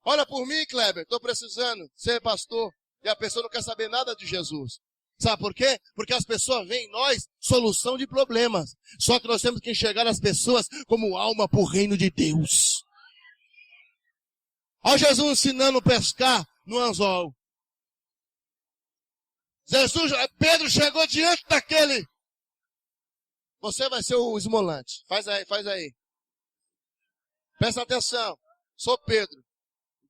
Olha por mim, Kleber, estou precisando ser pastor. E a pessoa não quer saber nada de Jesus. Sabe por quê? Porque as pessoas veem em nós solução de problemas. Só que nós temos que enxergar as pessoas como alma para o reino de Deus. Olha Jesus ensinando a pescar no anzol. Pedro chegou diante daquele. Você vai ser o esmolante. Faz aí. Presta atenção. Sou Pedro.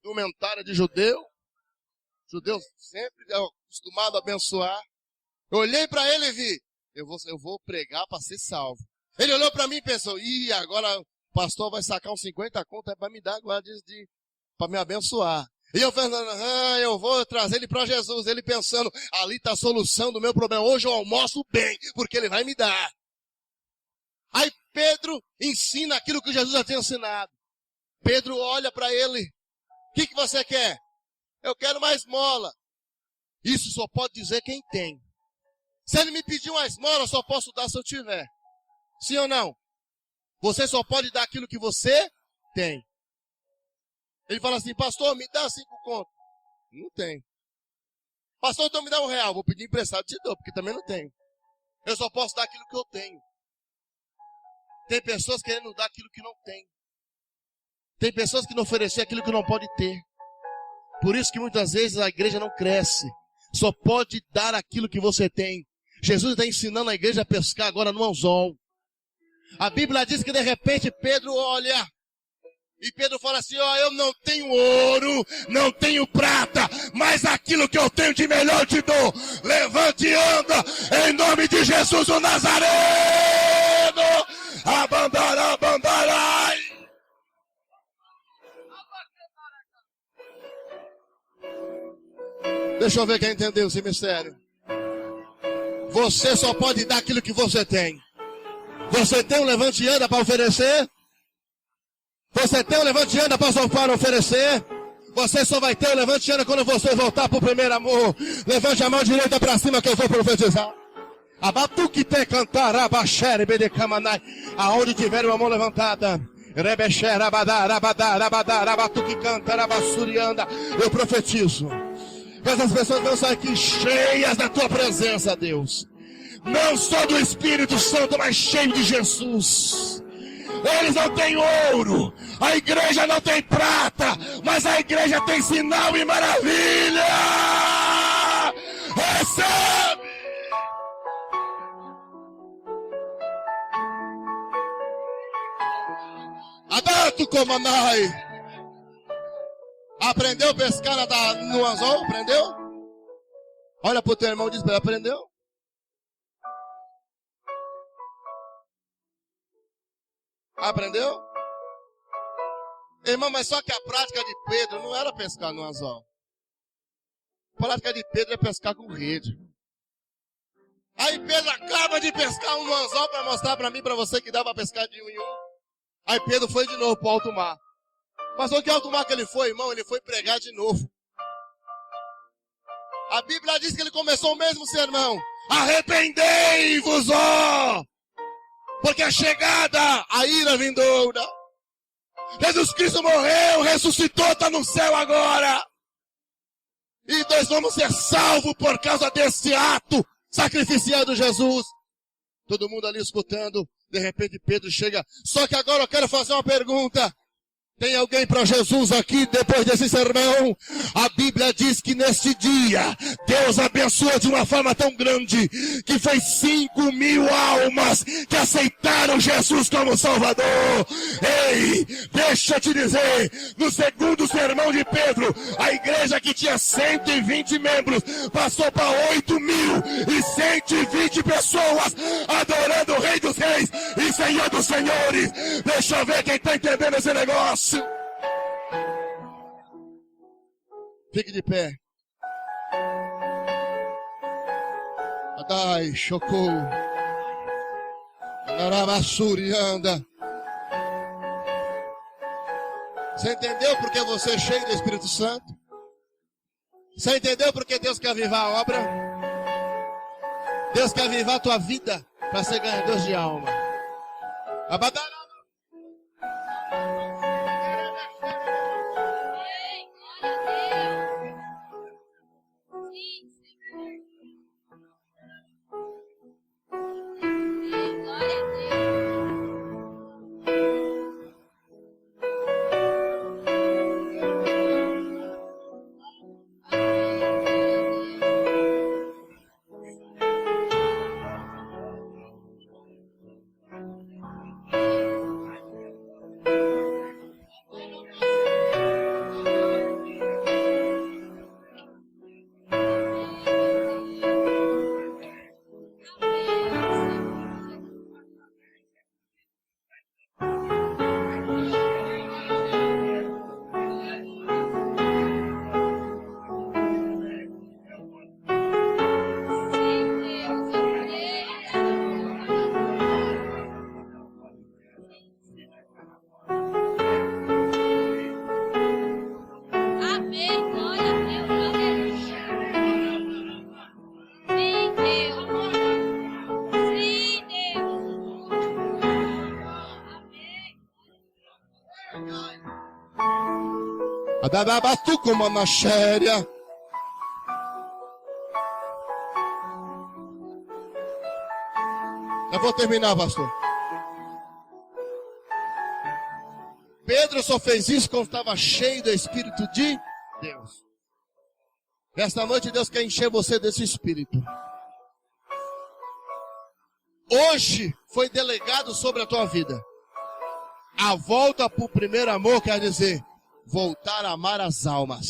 Indumentária de judeu. Judeu sempre é acostumado a abençoar. Eu olhei para ele e vi. Eu vou pregar para ser salvo. Ele olhou para mim e pensou, agora o pastor vai sacar uns 50 conto para me dar agora para me abençoar. E eu pensando, eu vou trazer ele para Jesus. Ele pensando, ali está a solução do meu problema. Hoje eu almoço bem, porque ele vai me dar. Aí Pedro ensina aquilo que Jesus já tinha ensinado. Pedro olha para ele. O que você quer? Eu quero uma esmola. Isso só pode dizer quem tem. Se ele me pedir uma esmola, eu só posso dar se eu tiver. Sim ou não? Você só pode dar aquilo que você tem. Ele fala assim, pastor, me dá 5 contos. Não tem. Pastor, então me dá R$1. Vou pedir emprestado, te dou, porque também não tenho. Eu só posso dar aquilo que eu tenho. Tem pessoas querendo dar aquilo que não tem. Tem pessoas que não oferecem aquilo que não pode ter. Por isso que muitas vezes a igreja não cresce. Só pode dar aquilo que você tem. Jesus está ensinando a igreja a pescar agora no anzol. A Bíblia diz que de repente Pedro olha. E Pedro fala assim, eu não tenho ouro, não tenho prata, mas aquilo que eu tenho de melhor eu te dou. Levante e anda, em nome de Jesus o Nazareno. Abandarai. Deixa eu ver quem entendeu esse mistério. Você só pode dar aquilo que você tem. Você tem um levante e anda para oferecer? Você tem um levante e anda para oferecer? Você só vai ter um levante e anda quando você voltar para o primeiro amor. Levante a mão direita para cima que eu vou profetizar. Abatuque te cantar, abaxere, bedecamanai. Aonde tiver uma mão levantada. Rebexer, abadar, abatuque cantar, abassurianda. Eu profetizo. Essas pessoas vão sair aqui cheias da tua presença, Deus. Não só do Espírito Santo, mas cheio de Jesus. Eles não têm ouro, a igreja não tem prata, mas a igreja tem sinal e maravilha. Recebe! Adato Comanai. Aprendeu a pescar no anzol? Aprendeu? Olha pro teu irmão e diz para ele, aprendeu? Aprendeu? Irmão, mas só que a prática de Pedro não era pescar no anzol. A prática de Pedro é pescar com rede. Aí Pedro acaba de pescar um anzol para mostrar para mim, para você que dá para pescar de um em um. Aí Pedro foi de novo para o alto mar. Mas o que alto mar que ele foi, irmão? Ele foi pregar de novo. A Bíblia diz que ele começou o mesmo sermão. Arrependei-vos, ó! Porque é chegada a ira vindoura. Jesus Cristo morreu, ressuscitou, está no céu agora. E nós vamos ser salvos por causa desse ato sacrificial de Jesus. Todo mundo ali escutando. De repente Pedro chega. Só que agora eu quero fazer uma pergunta. Tem alguém para Jesus aqui depois desse sermão? A Bíblia diz que neste dia, Deus abençoou de uma forma tão grande, que foi 5.000 almas que aceitaram Jesus como Salvador. Ei, deixa eu te dizer, no segundo sermão de Pedro, a igreja que tinha 120 membros, passou para 8.120 pessoas, adorando o Rei dos Reis e Senhor dos Senhores. Deixa eu ver quem está entendendo esse negócio. Fique de pé. Adai, chocou. Naramassurianda. Você entendeu porque você é cheio do Espírito Santo? Você entendeu porque Deus quer avivar a obra? Deus quer avivar a tua vida para ser ganhador de alma. Abadara. Adabatu como uma xéria. Eu vou terminar, pastor. Pedro só fez isso quando estava cheio do Espírito de Deus. Esta noite Deus quer encher você desse Espírito. Hoje foi delegado sobre a tua vida. A volta para o primeiro amor quer dizer voltar a amar as almas.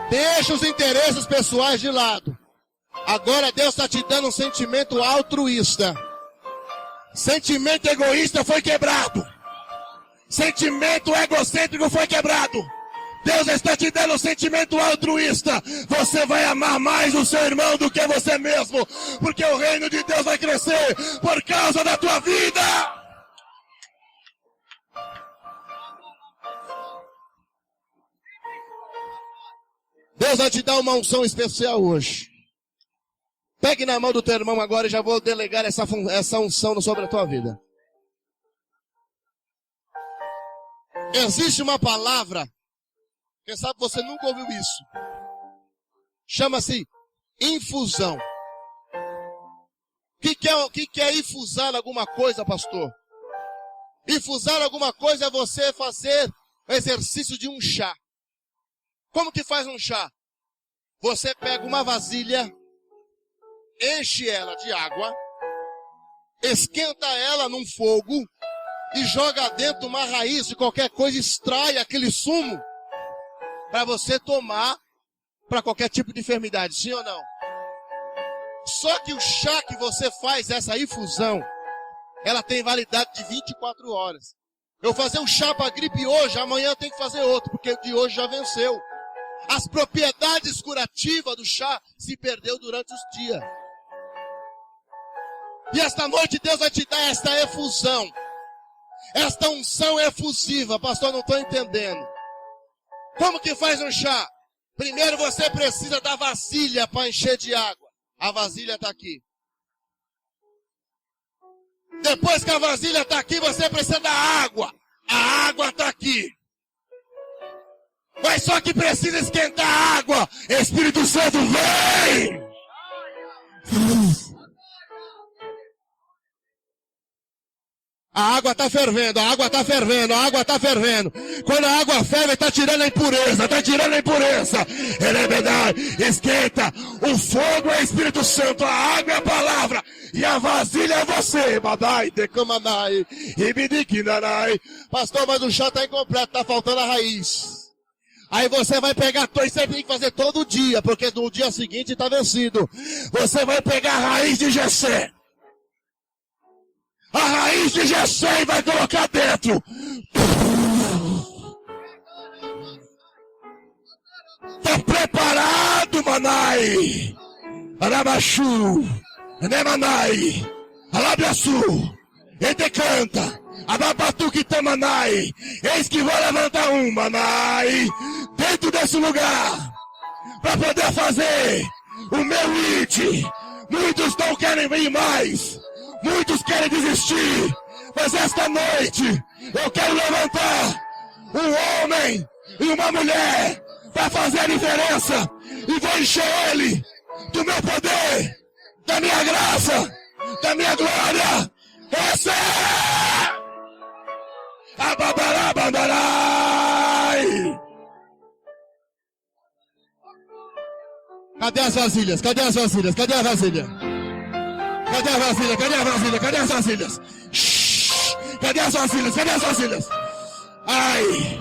Deixa os interesses pessoais de lado. Agora Deus está te dando um sentimento altruísta. Sentimento egoísta foi quebrado. Sentimento egocêntrico foi quebrado. Deus está te dando um sentimento altruísta. Você vai amar mais o seu irmão do que você mesmo. Porque o reino de Deus vai crescer por causa da tua vida. Deus vai te dar uma unção especial hoje. Pegue na mão do teu irmão agora e já vou delegar essa unção sobre a tua vida. Existe uma palavra, quem sabe você nunca ouviu isso. Chama-se infusão. O que é infusar alguma coisa, pastor? Infusar alguma coisa é você fazer o exercício de um chá. Como que faz um chá? Você pega uma vasilha, enche ela de água, esquenta ela num fogo e joga dentro uma raiz de qualquer coisa, extrai aquele sumo para você tomar para qualquer tipo de enfermidade, sim ou não? Só que o chá que você faz, essa infusão, ela tem validade de 24 horas. Eu vou fazer um chá para gripe hoje, amanhã eu tenho que fazer outro, porque o de hoje já venceu. As propriedades curativas do chá se perdeu durante os dias. E esta noite Deus vai te dar esta efusão. Esta unção efusiva. Pastor, não estou entendendo. Como que faz um chá? Primeiro você precisa da vasilha para encher de água. A vasilha está aqui. Depois que a vasilha está aqui, você precisa da água. A água está aqui. Mas só que precisa esquentar a água. Espírito Santo, vem! A água está fervendo, a água está fervendo, a água está fervendo. Quando a água ferve, está tirando a impureza, está tirando a impureza. Ele é verdade, esquenta. O fogo é o Espírito Santo, a água é a palavra. E a vasilha é você. Badai, decamanai, ibidiquinanai. Pastor, mas o chá está incompleto, está faltando a raiz. Aí você vai pegar, e você tem que fazer todo dia, porque no dia seguinte está vencido. Você vai pegar a raiz de Jessé. A raiz de Jessé vai colocar dentro. Tá preparado, Manai? Arabaxu, Nemanai, Alabiaçu, Edecanta, Ababatuque Tamanai. Eis que vou levantar um, Manai, dentro desse lugar, para poder fazer o meu it. Muitos não querem vir mais. Muitos querem desistir, mas esta noite eu quero levantar um homem e uma mulher para fazer a diferença e vou encher ele do meu poder, da minha graça, da minha glória. Essa é a Babarabandarai. Cadê as vasilhas? Cadê as vasilhas? Cadê a vasilha? Cadê a vasilha? Cadê a vasilha? Cadê as vasilhas? Shhh. Cadê as vasilhas? Cadê as vasilhas? Ai!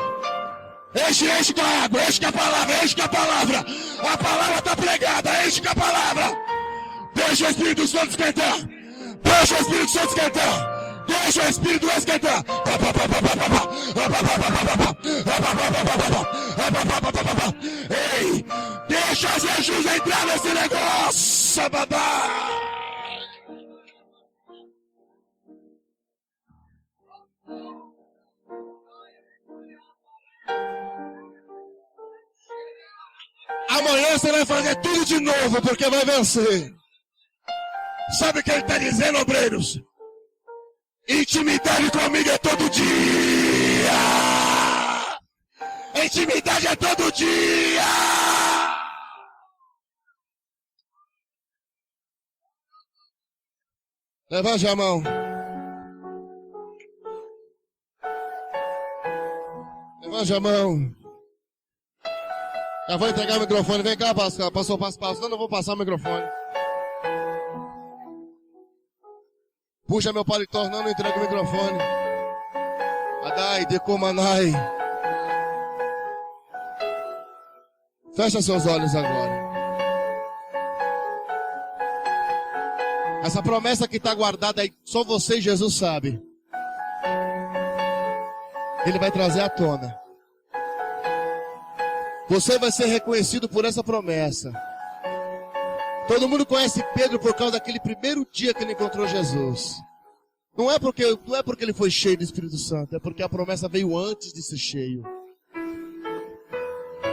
Enche com a água, enche com a palavra, enche com a palavra. A palavra está pregada, enche com a palavra. Deixa o Espírito Santo esquentar. Deixa o Espírito Santo esquentar. Deixa o Espírito esquentar. Ei! Deixa Jesus entrar nesse negócio, babá! Amanhã você vai fazer tudo de novo, porque vai vencer. Sabe o que ele está dizendo, obreiros? Intimidade comigo é todo dia. Intimidade é todo dia. Levante a mão. Levante a mão. Já vou entregar o microfone. Vem cá, pastor. Passou, senão eu não vou passar o microfone. Puxa meu paletó, não entrega o microfone. Adai, decomanai. Fecha seus olhos agora. Essa promessa que está guardada aí, só você e Jesus sabe. Ele vai trazer à tona. Você vai ser reconhecido por essa promessa. Todo mundo conhece Pedro por causa daquele primeiro dia que ele encontrou Jesus. Não é porque ele foi cheio do Espírito Santo, é porque a promessa veio antes de ser cheio.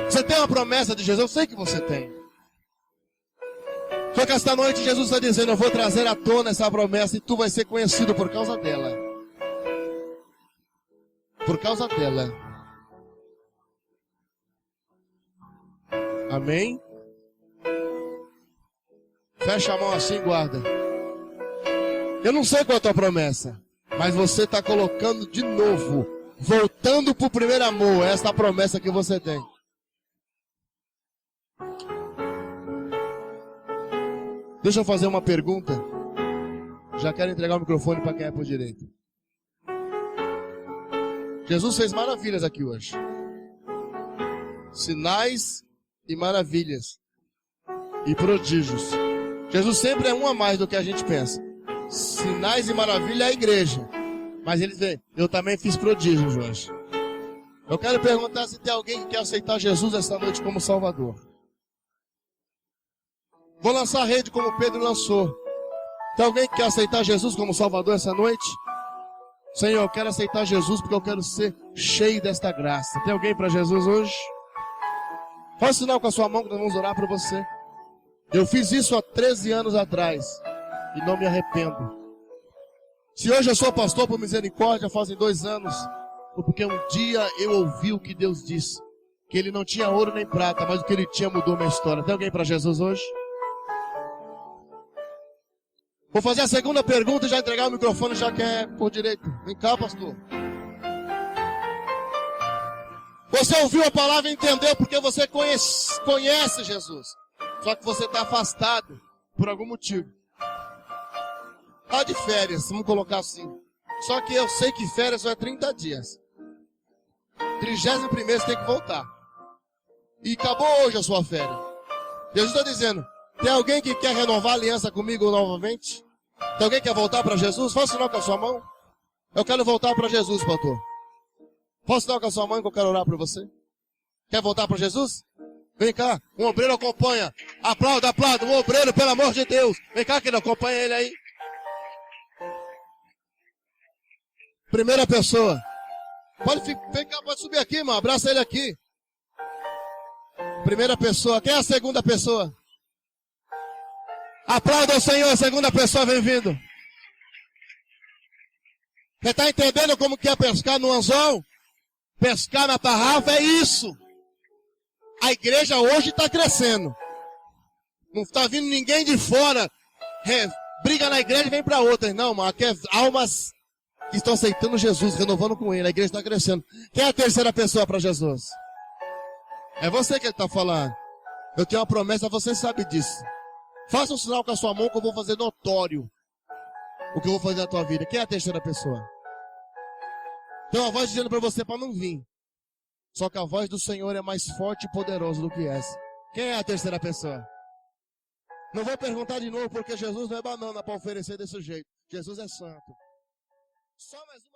Você tem uma promessa de Jesus? Eu sei que você tem. Só que esta noite Jesus está dizendo, eu vou trazer à tona essa promessa e tu vai ser conhecido por causa dela. Por causa dela. Amém? Fecha a mão assim, guarda. Eu não sei qual é a tua promessa, mas você está colocando de novo, voltando para o primeiro amor, essa promessa que você tem. Deixa eu fazer uma pergunta. Já quero entregar o microfone para quem é por direito. Jesus fez maravilhas aqui hoje. Sinais e maravilhas. E prodígios. Jesus sempre é um a mais do que a gente pensa. Sinais e maravilha é a igreja. Mas ele vem, eu também fiz prodígios hoje. Eu quero perguntar se tem alguém que quer aceitar Jesus esta noite como Salvador. Vou lançar a rede como Pedro lançou. Tem alguém que quer aceitar Jesus como Salvador essa noite? Senhor, eu quero aceitar Jesus porque eu quero ser cheio desta graça. Tem alguém para Jesus hoje? Faz sinal com a sua mão que nós vamos orar por você. Eu fiz isso há 13 anos atrás e não me arrependo. Se hoje eu sou pastor por misericórdia, fazem 2 anos, foi porque um dia eu ouvi o que Deus disse. Que Ele não tinha ouro nem prata, mas o que Ele tinha mudou minha história. Tem alguém para Jesus hoje? Vou fazer a segunda pergunta e já entregar o microfone, já que é por direito. Vem cá, pastor. Você ouviu a palavra e entendeu porque você conhece Jesus. Só que você está afastado por algum motivo. Está de férias, vamos colocar assim. Só que eu sei que férias só é 30 dias. 31º você tem que voltar. E acabou hoje a sua férias. Jesus está dizendo, tem alguém que quer renovar a aliança comigo novamente? Tem alguém que quer voltar para Jesus? Faça sinal com a sua mão. Eu quero voltar para Jesus, pastor. Faça sinal com a sua mão que eu quero orar por você. Quer voltar para Jesus? Vem cá, um obreiro acompanha. Aplauda, aplauda, um obreiro, pelo amor de Deus. Vem cá, que não acompanha ele aí. Primeira pessoa. Vem cá, pode subir aqui, irmão. Abraça ele aqui. Primeira pessoa. Quem é a segunda pessoa? Aplauda o Senhor, a segunda pessoa vem vindo. Você está entendendo como que é pescar no anzol? Pescar na tarrafa é isso. A igreja hoje está crescendo. Não está vindo ninguém de fora. Briga na igreja e vem para outra. Não, mas aqui é almas que estão aceitando Jesus, renovando com Ele. A igreja está crescendo. Quem é a terceira pessoa para Jesus? É você que Ele está falando. Eu tenho uma promessa, você sabe disso. Faça um sinal com a sua mão que eu vou fazer notório o que eu vou fazer na tua vida. Quem é a terceira pessoa? Tem uma voz dizendo para você para não vir. Só que a voz do Senhor é mais forte e poderosa do que essa. Quem é a terceira pessoa? Não vou perguntar de novo porque Jesus não é banana para oferecer desse jeito. Jesus é santo. Só mais uma.